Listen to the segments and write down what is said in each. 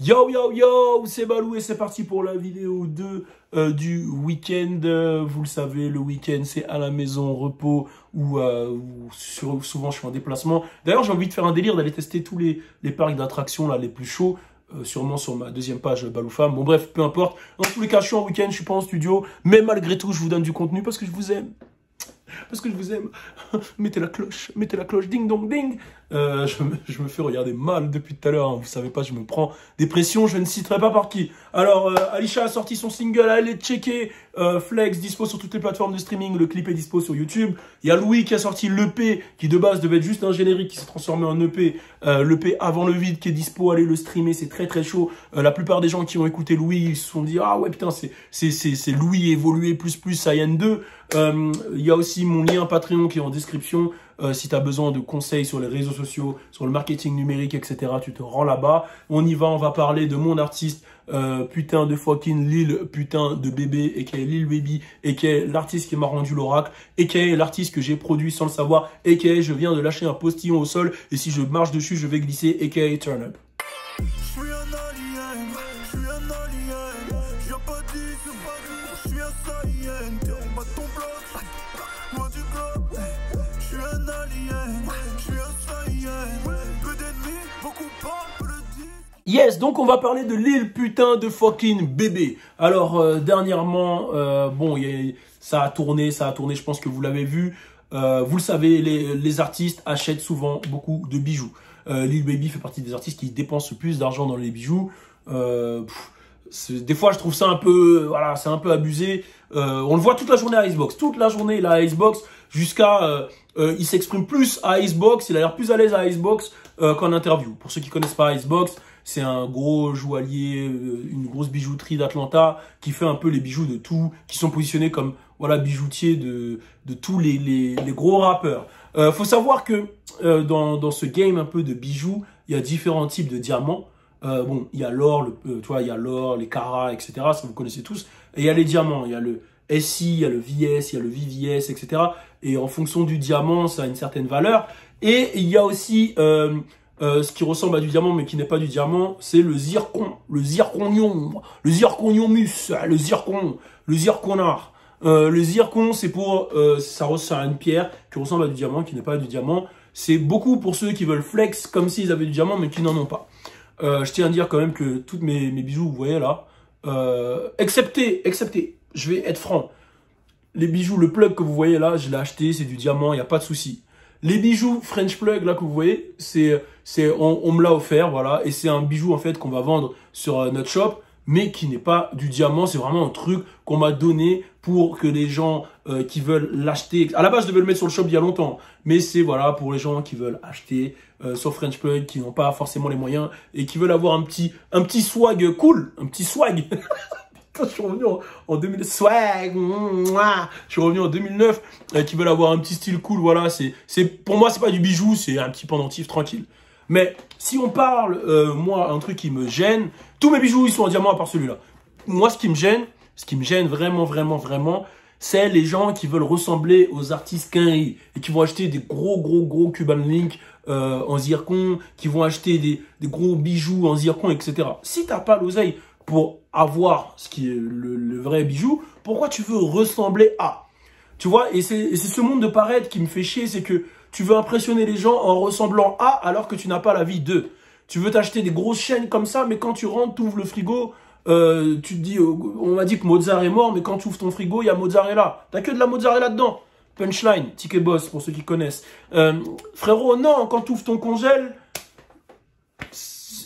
Yo yo yo, c'est Balou et c'est parti pour la vidéo 2 du week-end. Vous le savez, le week-end c'est à la maison, repos ou souvent je suis en déplacement. D'ailleurs j'ai envie de faire un délire, d'aller tester tous les parcs d'attractions là les plus chauds. Sûrement sur ma deuxième page Balou Femme. Bon bref, peu importe. Dans tous les cas, je suis en week-end, je suis pas en studio. Mais malgré tout, je vous donne du contenu parce que je vous aime. Parce que je vous aime. Mettez la cloche, ding dong ding. Je me fais regarder mal depuis tout à l'heure, hein. Vous savez pas, je me prends des pressions, je ne citerai pas par qui. Alors, Alisha a sorti son single, allez checker. Flex, dispo sur toutes les plateformes de streaming, le clip est dispo sur YouTube. Il y a Louis qui a sorti l'EP, qui de base devait être juste un générique, qui s'est transformé en EP. L'EP Avant le vide qui est dispo, allez le streamer, c'est très très chaud. La plupart des gens qui ont écouté Louis, ils se sont dit, ah ouais putain, c'est Louis évolué plus Saiyan 2. Il y a aussi mon lien Patreon qui est en description. Si tu as besoin de conseils sur les réseaux sociaux, sur le marketing numérique, etc., tu te rends là-bas. On y va, on va parler de mon artiste, putain de fucking Lil, putain de bébé, aka Lil Baby, aka l'artiste qui m'a rendu l'oracle, aka l'artiste que j'ai produit sans le savoir, aka je viens de lâcher un postillon au sol, et si je marche dessus, je vais glisser, aka turn up. Yes, donc on va parler de Lil putain de fucking bébé. Alors dernièrement, bon, ça a tourné, je pense que vous l'avez vu. Vous le savez, les artistes achètent souvent beaucoup de bijoux. Lil Baby fait partie des artistes qui dépensent le plus d'argent dans les bijoux. Des fois, je trouve ça un peu, voilà, c'est un peu abusé. On le voit toute la journée à Icebox. Toute la journée, il est à Icebox jusqu'à... il s'exprime plus à Icebox, il a l'air plus à l'aise à Icebox qu'en interview. Pour ceux qui connaissent pas Icebox, c'est un gros joaillier, une grosse bijouterie d'Atlanta qui fait un peu les bijoux de tout, qui sont positionnés comme voilà bijoutiers de tous les gros rappeurs. Faut savoir que dans ce game un peu de bijoux, il y a différents types de diamants. Bon, il y a l'or, tu vois, il y a l'or, les carats, etc. Ça vous connaissez tous. Et il y a les diamants, il y a le SI, il y a le VS, il y a le VVS, etc. Et en fonction du diamant, ça a une certaine valeur. Et il y a aussi ce qui ressemble à du diamant, mais qui n'est pas du diamant, c'est le zircon, le zirconium, le zirconiomus, le zircon, le zirconard. Le zircon, c'est pour, ça ressemble à une pierre qui ressemble à du diamant, qui n'est pas du diamant. C'est beaucoup pour ceux qui veulent flex comme s'ils avaient du diamant, mais qui n'en ont pas. Je tiens à dire quand même que toutes mes bijoux, vous voyez là, excepté, je vais être franc, les bijoux, le plug que vous voyez là, je l'ai acheté, c'est du diamant, il n'y a pas de souci. Les bijoux French plug là que vous voyez, on me l'a offert, voilà, et c'est un bijou en fait qu'on va vendre sur notre shop, mais qui n'est pas du diamant, c'est vraiment un truc qu'on m'a donné pour que les gens qui veulent l'acheter. À la base, je devais le mettre sur le shop il y a longtemps, mais c'est voilà pour les gens qui veulent acheter sur French plug, qui n'ont pas forcément les moyens et qui veulent avoir un petit swag cool, un petit swag. Je suis revenu en 2000 swag, je suis revenu en 2009, qui veulent avoir un petit style cool, voilà, pour moi c'est pas du bijou, c'est un petit pendentif tranquille. Mais si on parle, moi, un truc qui me gêne, tous mes bijoux ils sont en diamant à part celui-là. Moi ce qui me gêne vraiment, c'est les gens qui veulent ressembler aux artistes Quinry et qui vont acheter des gros Cuban Link en zircon, qui vont acheter des gros bijoux en zircon, etc. Si t'as pas l'oseille pour avoir ce qui est le vrai bijou, pourquoi tu veux ressembler à? Tu vois, et c'est ce monde de paraître qui me fait chier, c'est que tu veux impressionner les gens en ressemblant à alors que tu n'as pas la vie d'eux. Tu veux t'acheter des grosses chaînes comme ça, mais quand tu rentres, tu ouvres le frigo, tu te dis, on m'a dit que Mozart est mort, mais quand tu ouvres ton frigo, il y a mozzarella. T'as que de la mozzarella dedans. Punchline, Ticket Boss, pour ceux qui connaissent. Frérot, non, quand tu ouvres ton congèle,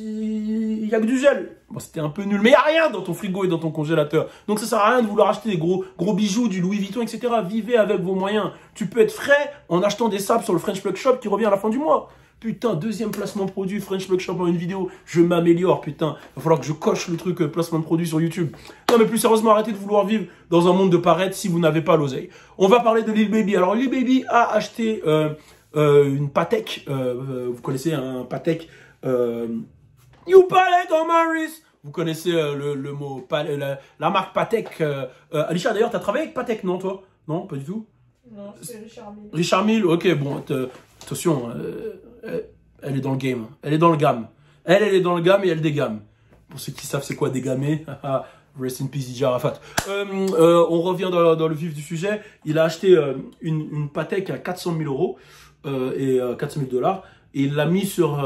il y a que du gel. Bon, c'était un peu nul, mais il n'y a rien dans ton frigo et dans ton congélateur. Donc ça sert à rien de vouloir acheter des gros bijoux, du Louis Vuitton, etc. Vivez avec vos moyens. Tu peux être frais en achetant des sables sur le French Plug Shop qui revient à la fin du mois. Putain, deuxième placement de produit French Plug Shop en une vidéo. Je m'améliore, putain. Il va falloir que je coche le truc placement de produit sur YouTube. Non, mais plus sérieusement, arrêtez de vouloir vivre dans un monde de paraître si vous n'avez pas l'oseille. On va parler de Lil Baby. Alors, Lil Baby a acheté une Patek. Vous connaissez un Patek You Palette on Maris. Vous connaissez le mot, la marque Patek. Alisha, d'ailleurs, t'as travaillé avec Patek, non, toi? Non, pas du tout? Non, c'est Richard Mille. Richard Mille, ok, bon, attention, elle est dans le game. Elle est dans le gamme. Elle est dans le gamme et elle dégamme. Pour ceux qui savent c'est quoi des gamets. Rest in peace DJ Arafat. On revient dans le vif du sujet. Il a acheté une Patek à 400 000 euros et 400 000 $. Et il l'a mis sur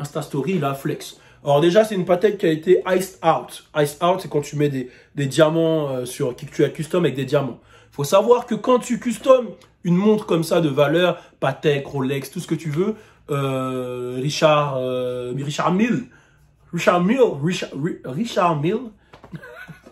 Insta Story, il a flex. Alors déjà, c'est une Patek qui a été iced out. Iced out, c'est quand tu mets des diamants que tu as custom avec des diamants. Faut savoir que quand tu custom une montre comme ça de valeur, Patek, Rolex, tout ce que tu veux, Richard Mille,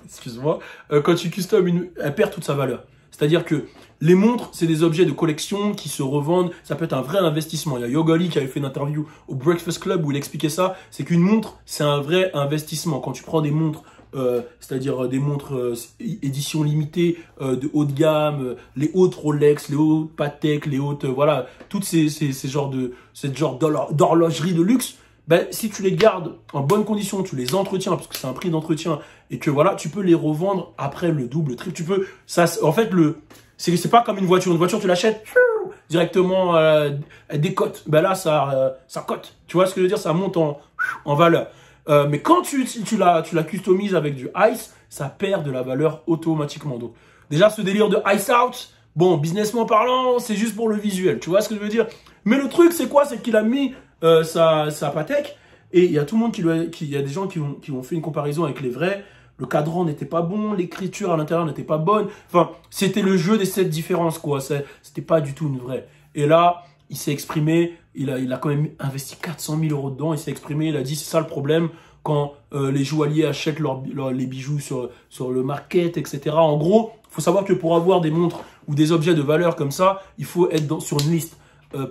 excuse-moi, quand tu custom elle perd toute sa valeur. C'est-à-dire que les montres, c'est des objets de collection qui se revendent. Ça peut être un vrai investissement. Il y a Yogali qui avait fait une interview au Breakfast Club où il expliquait ça. C'est qu'une montre, c'est un vrai investissement. Quand tu prends des montres, c'est-à-dire des montres édition limitée de haut de gamme, les hautes Rolex, les hautes Patek, les hautes, voilà, toutes ces genres d'horlogerie de luxe. Ben, si tu les gardes en bonne condition, tu les entretiens, parce que c'est un prix d'entretien, et que voilà, tu peux les revendre après le double, le triple. Tu peux, ça, en fait, c'est pas comme une voiture. Une voiture, tu l'achètes directement, elle décote. Ben là, ça cote. Tu vois ce que je veux dire? Ça monte en valeur. Mais quand tu la customises avec du ice, ça perd de la valeur automatiquement. Donc, déjà, ce délire de ice out, bon, businessment parlant, c'est juste pour le visuel. Tu vois ce que je veux dire? Mais le truc, c'est quoi? C'est qu'il a mis sa Patek, et il y a tout le monde il y a des gens qui ont fait une comparaison avec les vrais. Le cadran n'était pas bon, l'écriture à l'intérieur n'était pas bonne. Enfin, c'était le jeu des 7 différences, quoi. C'était pas du tout une vraie. Et là, il s'est exprimé, il a quand même investi 400 000 euros dedans. Il s'est exprimé, il a dit c'est ça le problème quand les joailliers achètent les bijoux sur le market, etc. En gros, il faut savoir que pour avoir des montres ou des objets de valeur comme ça, il faut être sur une liste.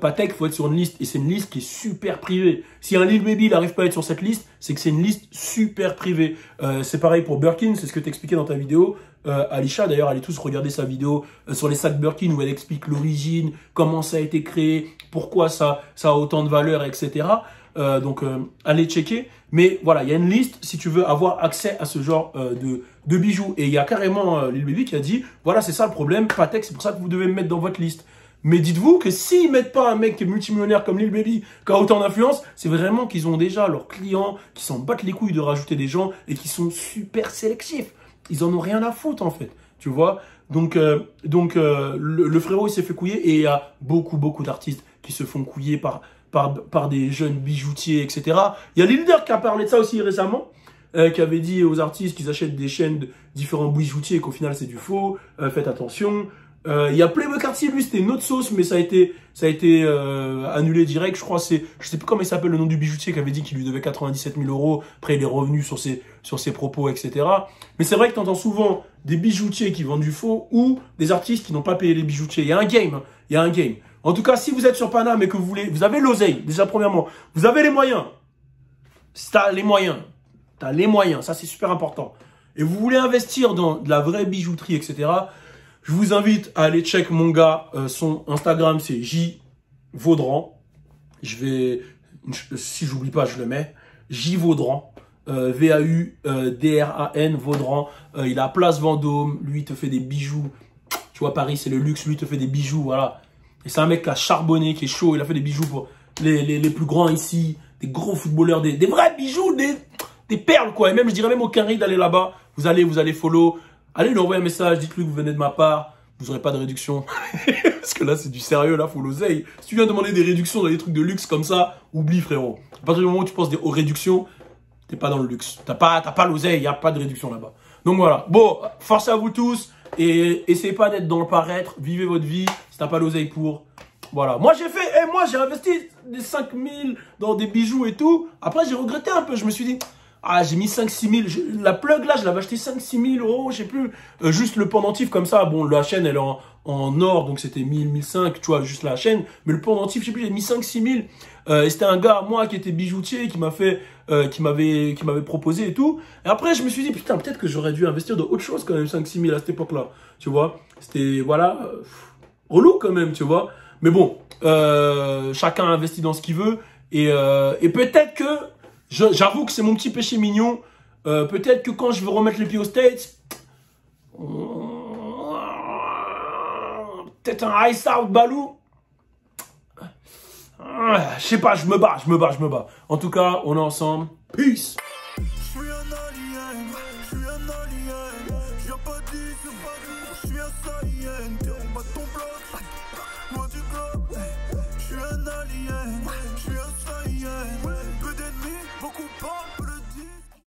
Patek, il faut être sur une liste, et c'est une liste qui est super privée. Si un Lil Baby n'arrive pas à être sur cette liste, c'est que c'est une liste super privée. C'est pareil pour Birkin, c'est ce que tu expliquais dans ta vidéo. Alisha, d'ailleurs, allez tous regarder sa vidéo sur les sacs Birkin où elle explique l'origine, comment ça a été créé, pourquoi ça a autant de valeur, etc. Donc, allez checker. Mais voilà, il y a une liste si tu veux avoir accès à ce genre de bijoux. Et il y a carrément Lil Baby qui a dit, voilà, c'est ça le problème, Patek, c'est pour ça que vous devez me mettre dans votre liste. Mais dites-vous que s'ils mettent pas un mec qui est multimillionnaire comme Lil Baby, qui a autant d'influence, c'est vraiment qu'ils ont déjà leurs clients, qui s'en battent les couilles de rajouter des gens et qui sont super sélectifs. Ils en ont rien à foutre, en fait. Tu vois? Donc, le frérot, il s'est fait couiller, et il y a beaucoup d'artistes qui se font couiller par des jeunes bijoutiers, etc. Il y a Lil Durk qui a parlé de ça aussi récemment, qui avait dit aux artistes qu'ils achètent des chaînes de différents bijoutiers et qu'au final, c'est du faux. Faites attention. Il y a Playboi Carti, lui c'était une autre sauce, mais ça a été annulé direct. Je crois je sais plus comment il s'appelle, le nom du bijoutier, qui avait dit qu'il lui devait 97 000 euros. Après il est revenu sur ses propos, etc. Mais c'est vrai que tu entends souvent des bijoutiers qui vendent du faux ou des artistes qui n'ont pas payé les bijoutiers. Il y a un game, il y a un game. En tout cas, si vous êtes sur Paname et que vous avez l'oseille, déjà premièrement, vous avez les moyens. Si t'as les moyens, ça c'est super important. Et vous voulez investir dans de la vraie bijouterie, etc. Je vous invite à aller check mon gars, son Instagram c'est J Vaudran. Si j'oublie pas, je le mets. J Vaudran, V-A-U-D-R-A-N, Vaudran. Il a Place Vendôme, lui il te fait des bijoux. Tu vois, Paris c'est le luxe, lui il te fait des bijoux, voilà. Et c'est un mec qui a charbonné, qui est chaud, il a fait des bijoux pour les plus grands ici, des gros footballeurs, des vrais bijoux, des perles quoi. Et même, je dirais même au Quinry d'aller là-bas. Vous allez follow. Allez lui envoyer un message, dites-lui que vous venez de ma part, vous n'aurez pas de réduction. Parce que là, c'est du sérieux, là, faut l'oseille. Si tu viens demander des réductions dans des trucs de luxe comme ça, oublie, frérot. À partir du moment où tu penses aux réductions, t'es pas dans le luxe. T'as pas l'oseille, il n'y a pas de réduction là-bas. Donc voilà. Bon, force à vous tous. Et essayez pas d'être dans le paraître. Vivez votre vie. Si t'as pas l'oseille pour. Voilà. Moi, j'ai investi des 5 000 dans des bijoux et tout. Après, j'ai regretté un peu. Je me suis dit, ah, j'ai mis 5-6 000. La plug là, je l'avais acheté 5-6 000 euros, je sais plus. Juste le pendentif comme ça. Bon, la chaîne, elle est en or, donc c'était 1000, 1005, tu vois, juste la chaîne. Mais le pendentif, je sais plus, j'ai mis 5-6 000. Et c'était un gars, moi, qui était bijoutier, qui m'avait proposé et tout. Et après, je me suis dit, putain, peut-être que j'aurais dû investir dans autre chose quand même, 5-6 000 à cette époque-là. Tu vois, c'était, voilà, relou quand même, tu vois. Mais bon, chacun investit dans ce qu'il veut. Et peut-être que, j'avoue que c'est mon petit péché mignon. Peut-être que quand je veux remettre les pieds aux States, peut-être un ice out balou. Je sais pas, je me bats. En tout cas, on est ensemble. Peace. alien, je suis un alien. Je viens pas d'ici, je suis un saïen. T'es en bas de ton bloc,